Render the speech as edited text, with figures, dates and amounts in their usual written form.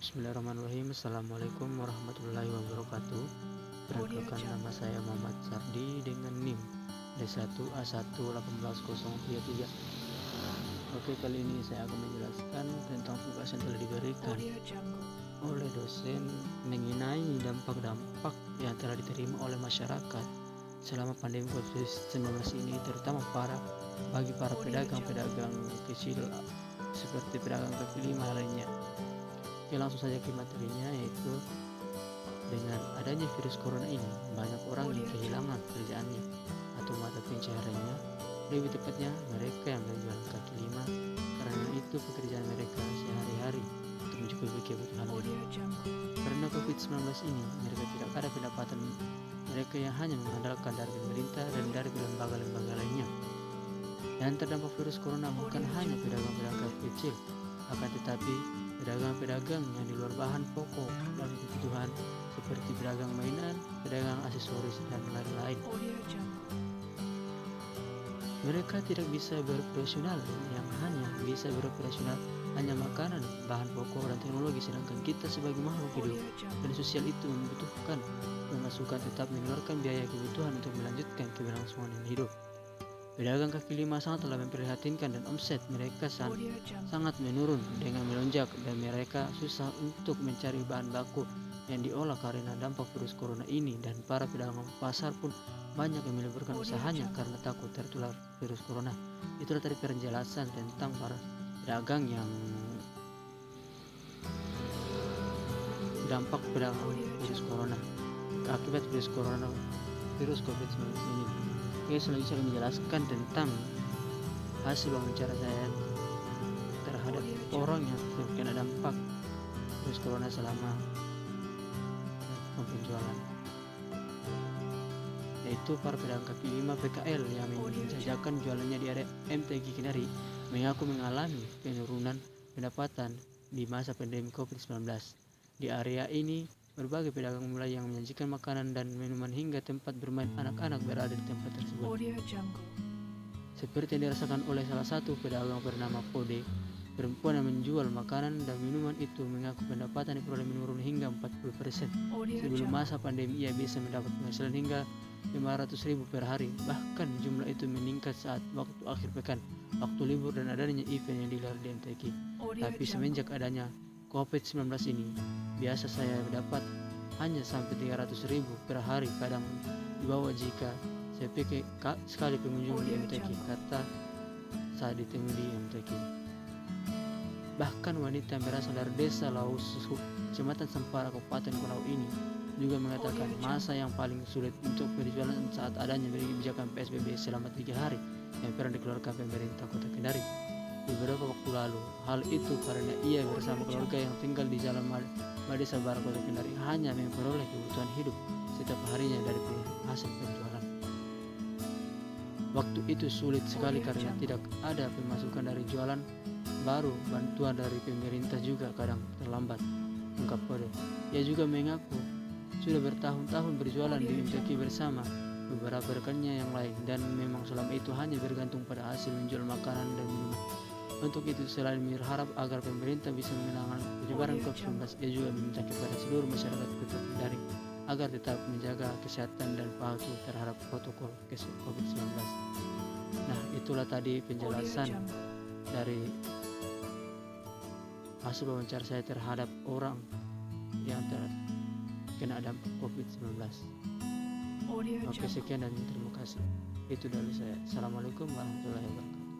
Bismillahirrahmanirrahim. Assalamualaikum warahmatullahi wabarakatuh. Perkenalkan, nama saya Muhammad Sardi dengan NIM D1A1181033. Oke, kali ini saya akan menjelaskan tentang tugas yang telah diberikan oleh dosen mengenai dampak-dampak yang telah diterima oleh masyarakat selama pandemi COVID-19 ini, terutama bagi para pedagang-pedagang kecil seperti pedagang kaki lima lainnya. Oke, langsung saja ke materinya, yaitu dengan adanya virus corona ini banyak orang yang kehilangan pekerjaannya atau mata pencahariannya. Lebih tepatnya mereka yang berjualan kaki lima, karena itu pekerjaan mereka sehari-hari untuk mencukupi kebutuhan hidup. Karena COVID-19 ini mereka tidak ada pendapatan, mereka yang hanya mengandalkan dari pemerintah dan dari lembaga-lembaga lainnya. Yang terdampak virus corona bukan hanya pedagang-pedagang kecil, akan tetapi pedagang-pedagang yang di luar bahan pokok dan kebutuhan seperti pedagang mainan, pedagang aksesoris, dan lain-lain. Mereka tidak bisa beroperasional, yang hanya bisa beroperasional hanya makanan, bahan pokok, dan teknologi, sedangkan kita sebagai makhluk hidup dan sosial itu membutuhkan pemasukan, tetap mengeluarkan biaya kebutuhan untuk melanjutkan keberlangsungan hidup. Pedagang kaki lima sangatlah memprihatinkan, dan omset mereka sangat menurun dengan melonjak, dan mereka susah untuk mencari bahan baku yang diolah karena dampak virus corona ini. Dan para pedagang pasar pun banyak yang meliburkan usahanya karena takut tertular virus corona. Itulah tadi penjelasan tentang para pedagang yang dampak pedagang virus corona akibat virus COVID-19 ini. Oke, selanjutnya saya menjelaskan tentang hasil wawancara saya terhadap orang yang terkena dampak virus corona selama penjualan, yaitu para pedagang kaki lima PKL yang menjajakan jualannya di area MTQ Kenari mengaku mengalami penurunan pendapatan di masa pandemi COVID-19. Di area ini berbagai pedagang mulai yang menyajikan makanan dan minuman hingga tempat bermain anak-anak berada di tempat tersebut. Seperti yang dirasakan oleh salah satu pedagang bernama Pode, perempuan yang menjual makanan dan minuman itu mengaku pendapatan diperoleh menurun hingga 40%. Sebelum masa pandemi ia bisa mendapat penghasilan hingga 500.000 per hari. Bahkan jumlah itu meningkat saat waktu akhir pekan, waktu libur, dan adanya event yang digelar di MTQ. Tapi semenjak adanya COVID-19 ini, biasa saya dapat hanya sampai 300.000 per hari, kadang di bawah jika saya pikir sekali pengunjung di MTQ, kata saat ditemui di MTQ. Bahkan wanita yang berasal dari desa Laususu, Kecamatan Sampara, Kabupaten Pulau ini juga mengatakan masa yang paling sulit untuk berjualan saat adanya kebijakan PSBB selama 3 hari yang pernah dikeluarkan pemerintah Kota Kendari beberapa waktu lalu. Hal itu karena ia bersama keluarga yang tinggal di Jalan Madesa Barat, Kota Kendari, hanya memperoleh kebutuhan hidup setiap harinya dari hasil penjualan. Waktu itu sulit sekali karena tidak ada pemasukan dari jualan, baru bantuan dari pemerintah juga kadang terlambat, ungkap Pode. Ia juga mengaku sudah bertahun-tahun berjualan di MTQ bersama beberapa rekannya yang lain, dan memang selama itu hanya bergantung pada hasil menjual makanan dan minuman. Untuk itu, selain berharap agar pemerintah bisa menangani penyebaran COVID-19, ia juga meminta kepada seluruh masyarakat Kota Kendari agar tetap menjaga kesehatan dan patuh terhadap protokol COVID-19. Nah, itulah tadi penjelasan dari hasil wawancara saya terhadap orang yang terkena dampak COVID-19. Oke, sekian dan terima kasih. Itu dari saya. Assalamualaikum warahmatullahi wabarakatuh.